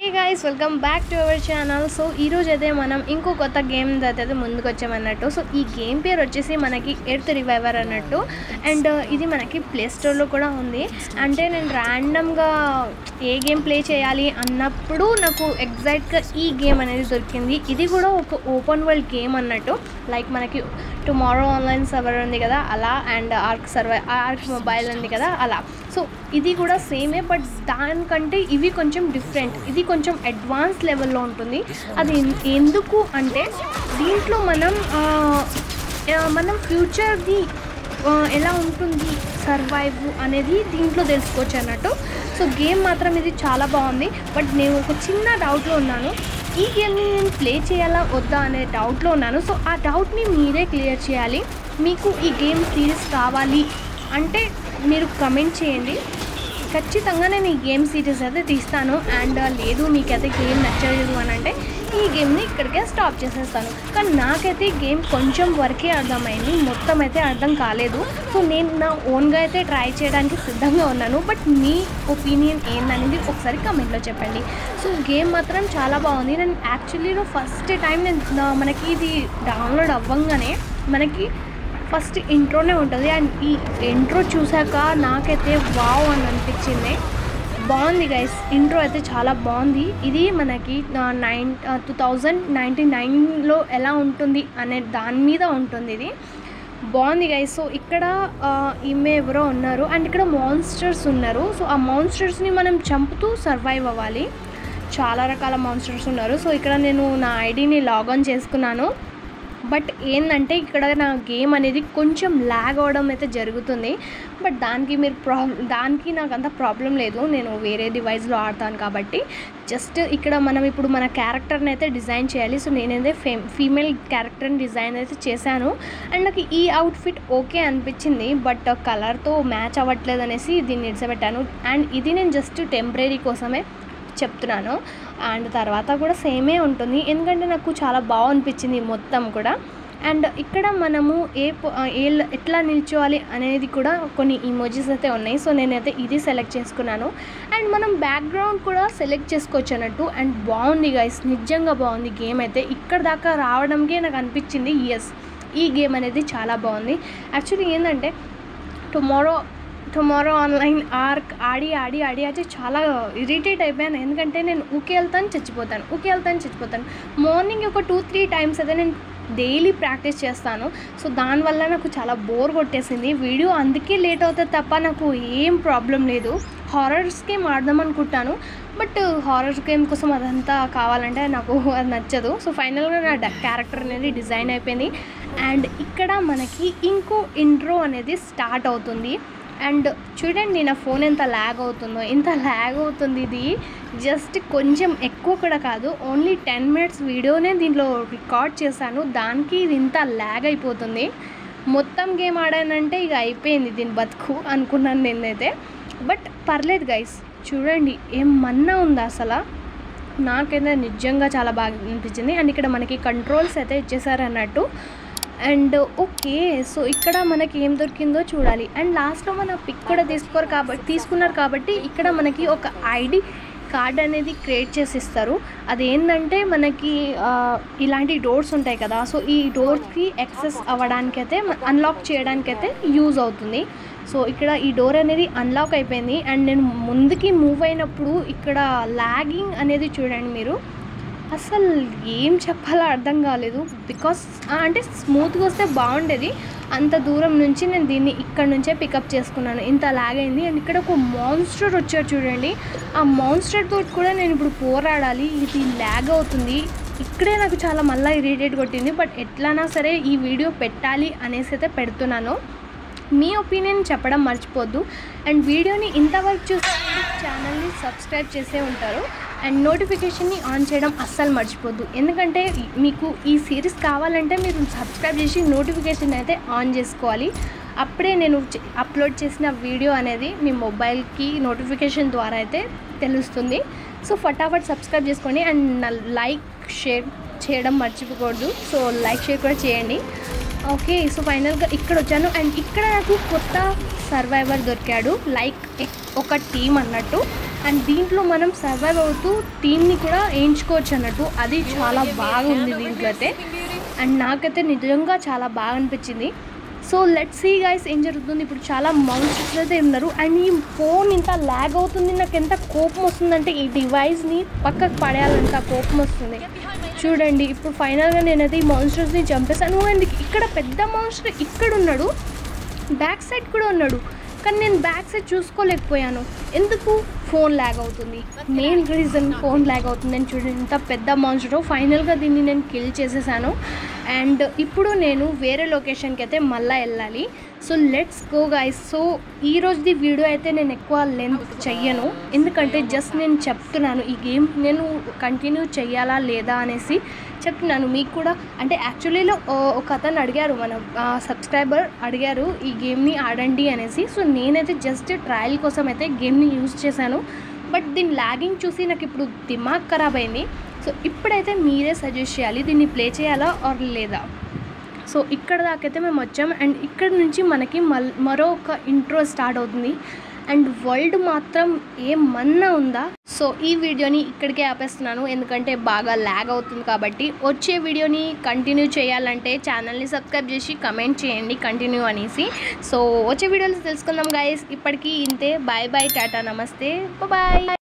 Hey guys, welcome back to our channel. So ee roju ade manam inko kotta game datade munduku vacham. So ee game పేరు వచ్చేసి మనకి earth రివైవర్ అన్నట్టు and ఇది మనకి play store లో కూడా ఉంది. అంటే నేను రాండమ్ గా ఏ గేమ్ ప్లే చేయాలి అన్నప్పుడు నాకు ఎగ్జాక్ట్ గా ఈ గేమ్ అనేది దొరికింది. ఇది కూడా ఒక ఓపెన్ వరల్డ్ గేమ్ అన్నట్టు, లైక్ మనకి టుమారో ఆన్లైన్ సర్వర్ ఉంది కదా అలా, అండ్ ఆర్క్ మొబైల్ ఉంది కదా అలా. సో ఇది కూడా సేమే, బట్ దానికంటే ఇవి కొంచెం డిఫరెంట్. ఇది కొంచెం అడ్వాన్స్ లెవెల్లో ఉంటుంది. అది ఎందుకు అంటే దీంట్లో మనం ఫ్యూచర్ది ఎలా ఉంటుంది సర్వైవ్ అనేది దీంట్లో తెలుసుకోవచ్చు అన్నట్టు. సో గేమ్ మాత్రం ఇది చాలా బాగుంది. బట్ నేను ఒక చిన్న డౌట్లో ఉన్నాను, ఈ గేమ్ని నేను ప్లే చేయాలా వద్దా అనే డౌట్లో ఉన్నాను. సో ఆ డౌట్ని మీరే క్లియర్ చేయాలి. మీకు ఈ గేమ్ సిరీస్ కావాలి అంటే మీరు కమెంట్ చేయండి. ఖచ్చితంగా నేను ఈ గేమ్ సిరీస్ అయితే తీస్తాను. అండ్ లేదు మీకైతే గేమ్ నచ్చలేదు అని అంటే ఈ గేమ్ని ఇక్కడికే స్టాప్ చేసేస్తాను. కానీ నాకైతే ఈ గేమ్ కొంచెం వరకే అర్థమైంది, మొత్తం అయితే అర్థం కాలేదు. సో నేను నా ఓన్గా అయితే ట్రై చేయడానికి సిద్ధంగా ఉన్నాను. బట్ మీ ఒపీనియన్ ఏందనేది ఒకసారి కమెంట్లో చెప్పండి. సో గేమ్ మాత్రం చాలా బాగుంది. నేను యాక్చువల్లీ ఫస్ట్ టైం మనకి ఇది డౌన్లోడ్ అవ్వంగానే మనకి ఫస్ట్ ఇంట్రోనే ఉంటుంది. అండ్ ఈ ఇంట్రో చూసాక నాకైతే వావ్ అని అనిపించింది. బాగుంది గైస్, ఇంట్రో అయితే చాలా బాగుంది. ఇది మనకి 2099లో ఎలా ఉంటుంది అనే దాని మీద ఉంటుంది. ఇది బాగుంది గైస్. సో ఇక్కడ ఈమె ఎవరో ఉన్నారు అండ్ ఇక్కడ మాన్స్టర్స్ ఉన్నారు. సో ఆ మాన్స్టర్స్ని మనం చంపుతూ సర్వైవ్ అవ్వాలి. చాలా రకాల మాన్స్టర్స్ ఉన్నారు. సో ఇక్కడ నేను నా ఐడిని లాగిన్ చేసుకున్నాను. బట్ ఏంటంటే ఇక్కడ నా గేమ్ అనేది కొంచెం ల్యాగ్ అవ్వడం అయితే జరుగుతుంది. బట్ దానికి నాకు అంత ప్రాబ్లం లేదు, నేను వేరే డివైస్లో ఆడతాను కాబట్టి. జస్ట్ ఇక్కడ మనం ఇప్పుడు మన క్యారెక్టర్ని అయితే డిజైన్ చేయాలి. సో నేనైతే ఫీమేల్ క్యారెక్టర్ని డిజైన్ అయితే చేశాను. అండ్ నాకు ఈ అవుట్ఫిట్ ఓకే అనిపించింది, బట్ కలర్తో మ్యాచ్ అవ్వట్లేదు అనేసి దీన్ని ఇడిచిపెట్టాను. అండ్ ఇది నేను జస్ట్ టెంపరీ కోసమే చెప్తున్నాను. అండ్ తర్వాత కూడా సేమే ఉంటుంది, ఎందుకంటే నాకు చాలా బాగా అనిపించింది మొత్తం కూడా. అండ్ ఇక్కడ మనము ఎట్లా నిల్చోవాలి అనేది కూడా కొన్ని ఇమోజీస్ అయితే ఉన్నాయి. సో నేనైతే ఇది సెలెక్ట్ చేసుకున్నాను. అండ్ మనం బ్యాక్గ్రౌండ్ కూడా సెలెక్ట్ చేసుకోవచ్చు అన్నట్టు. అండ్ బాగుంది గైస్, నిజంగా బాగుంది గేమ్ అయితే. ఇక్కడ దాకా రావడంకే నాకు అనిపించింది ఎస్ ఈ గేమ్ అనేది చాలా బాగుంది. యాక్చువల్లీ ఏంటంటే టుమారో ఆన్లైన్ ఆర్క్ ఆడి అయితే చాలా ఇరిటేట్ అయిపోయాను. ఎందుకంటే నేను ఊకే వెళ్తాను చచ్చిపోతాను. మార్నింగ్ ఒక 2-3 టైమ్స్ అయితే నేను డైలీ ప్రాక్టీస్ చేస్తాను. సో దానివల్ల నాకు చాలా బోర్ కొట్టేసింది వీడియో, అందుకే లేట్ అవుతుంది తప్ప నాకు ఏం ప్రాబ్లం లేదు. హారర్స్ గేమ్ ఆడదాం అనుకుంటాను, బట్ హారర్ గేమ్ కోసం అదంతా కావాలంటే నాకు అది నచ్చదు. సో ఫైనల్గా నా క్యారెక్టర్ అనేది డిజైన్ అయిపోయింది. అండ్ ఇక్కడ మనకి ఇంకో ఇంట్రో అనేది స్టార్ట్ అవుతుంది. అండ్ చూడండి నా ఫోన్ ఎంత ల్యాగ్ అవుతుంది. ఇది జస్ట్ కొంచెం ఎక్కువ కూడా కాదు, ఓన్లీ 10 minutes వీడియోనే దీంట్లో రికార్డ్ చేశాను, దానికి ఇది ఇంత ల్యాగ్ అయిపోతుంది. మొత్తం గేమ్ ఆడానంటే ఇక అయిపోయింది దీని బతుకు అనుకున్నాను నేనైతే. బట్ పర్లేదు గైస్, చూడండి ఏమన్నా ఉందా అసలు, నాకైతే నిజంగా చాలా బాగా అనిపించింది. అండ్ ఇక్కడ మనకి కంట్రోల్స్ అయితే ఇచ్చేసారు అన్నట్టు. అండ్ ఓకే, సో ఇక్కడ మనకి ఏం దొరికిందో చూడాలి. అండ్ లాస్ట్లో మన పిక్ కూడా తీసుకున్నారు కాబట్టి ఇక్కడ మనకి ఒక ఐడి కార్డ్ అనేది క్రియేట్ చేసి ఇస్తారు. అదేంటంటే మనకి ఇలాంటి డోర్స్ ఉంటాయి కదా, సో ఈ డోర్స్కి యాక్సెస్ అవ్వడానికైతే అన్లాక్ చేయడానికైతే యూజ్ అవుతుంది. సో ఇక్కడ ఈ డోర్ అనేది అన్లాక్ అయిపోయింది. అండ్ నేను ముందుకి మూవ్ అయినప్పుడు ఇక్కడ లాగింగ్ అనేది చూడండి మీరు, అసలు ఏం చెప్పాలో అర్థం కాలేదు. బికాస్ అంటే స్మూత్గా వస్తే బాగుండేది, అంత దూరం నుంచి నేను దీన్ని ఇక్కడ నుంచే పికప్ చేసుకున్నాను, ఇంత లాగ్ అయింది. అండ్ ఇక్కడ ఒక మాన్స్టర్ వచ్చాడు చూడండి, ఆ మాన్స్టర్ తోటి కూడా నేను ఇప్పుడు పోరాడాలి, ఇది ల్యాగ్ అవుతుంది. ఇక్కడే నాకు చాలా మళ్ళీ ఇరిటేట్ కొట్టింది. బట్ ఎట్లైనా సరే ఈ వీడియో పెట్టాలి అనేసి అయితే పెడుతున్నాను. మీ ఒపీనియన్ చెప్పడం మర్చిపోద్దు. అండ్ వీడియోని ఇంతవరకు చూస్తే ఛానల్ని సబ్స్క్రైబ్ చేసే ఉంటారు. అండ్ నోటిఫికేషన్ని ఆన్ చేయడం అస్సలు మర్చిపోద్దు, ఎందుకంటే మీకు ఈ సిరీస్ కావాలంటే మీరు సబ్స్క్రైబ్ చేసి నోటిఫికేషన్ అయితే ఆన్ చేసుకోవాలి. అప్పుడే నేను అప్లోడ్ చేసిన వీడియో అనేది మీ మొబైల్కి నోటిఫికేషన్ ద్వారా అయితే తెలుస్తుంది. సో ఫటాఫట్ సబ్స్క్రైబ్ చేసుకోండి. అండ్ లైక్ షేర్ చేయడం మర్చిపోకూడదు. సో లైక్ షేర్ కూడా చేయండి. ఓకే, సో ఫైనల్గా ఇక్కడ వచ్చాను. అండ్ ఇక్కడ నాకు కొత్త సర్వైవర్ దొరికాడు, లైక్ ఒక టీం అన్నట్టు. అండ్ దీంట్లో మనం సర్వైవ్ అవుతూ టీమ్ని కూడా వేయించుకోవచ్చు అన్నట్టు. అది చాలా బాగుంది దీంట్లో అయితే. అండ్ నాకైతే నిజంగా చాలా బాగా అనిపించింది. సో లెట్స్ సీ గైస్ ఏం జరుగుతుంది. ఇప్పుడు చాలా మౌన్స్టర్స్ అయితే ఉన్నారు. అండ్ ఈ ఫోన్ ఇంత ల్యాగ్ అవుతుంది. నాకు ఎంత కోపం వస్తుందంటే ఈ డివైస్ని పక్కకు పడేయాలంత కోపం వస్తుంది. చూడండి ఇప్పుడు ఫైనల్గా నేనైతే ఈ మాన్స్టర్స్ని చంపేశాను. అండ్ ఇక్కడ పెద్ద మాన్స్టర్ ఇక్కడ ఉన్నాడు, బ్యాక్ సైడ్ కూడా ఉన్నాడు, కానీ నేను బ్యాక్ సైడ్ చూసుకోలేకపోయాను. ఎందుకు? ఫోన్ ల్యాగ్ అవుతుంది. మెయిన్ రీజన్ ఫోన్ ల్యాగ్ అవుతుంది. అని చూడండి ఇంత పెద్ద మాన్స్టర్. ఫైనల్గా దీన్ని నేను కిల్ చేసేసాను. అండ్ ఇప్పుడు నేను వేరే లొకేషన్కి అయితే మళ్ళీ వెళ్ళాలి. So let's go guys. So ఈరోజుది వీడియో అయితే నేను ఎక్కువ లెంత్ చెయ్యను, ఎందుకంటే జస్ట్ నేను చెప్తున్నాను ఈ గేమ్ నేను కంటిన్యూ చెయ్యాలా లేదా అనేసి చెప్తున్నాను మీకు కూడా. అంటే యాక్చువల్లీలో ఒక అతను అడిగారు, మన సబ్స్క్రైబర్ అడిగారు ఈ గేమ్ని ఆడండి అనేసి. సో నేనైతే జస్ట్ ట్రయల్ కోసం అయితే గేమ్ని యూజ్ చేశాను. బట్ దీని ల్యాగింగ్ చూసి నాకు ఇప్పుడు దిమాగ్ ఖరాబ్ అయింది. సో ఇప్పుడైతే మీరే సజెస్ట్ చేయాలి దీన్ని ప్లే చేయాలా ఆర్ లేదా. సో ఇక్కడ దాకైతే మేము వచ్చాం. అండ్ ఇక్కడ నుంచి మనకి మరొక ఇంట్రో స్టార్ట్ అవుతుంది. అండ్ వరల్డ్ మాత్రం ఏమన్నా ఉందా. సో ఈ వీడియోని ఇక్కడికే ఆపేస్తున్నాను, ఎందుకంటే బాగా ల్యాగ్ అవుతుంది కాబట్టి. వచ్చే వీడియోని కంటిన్యూ చేయాలంటే ఛానల్ని సబ్స్క్రైబ్ చేసి కమెంట్ చేయండి కంటిన్యూ అనేసి. సో వచ్చే వీడియోలో తెలుసుకుందాం గైస్. ఇప్పటికీ ఇంతే. బాయ్ బాయ్, టాటా, నమస్తే, బాయ్.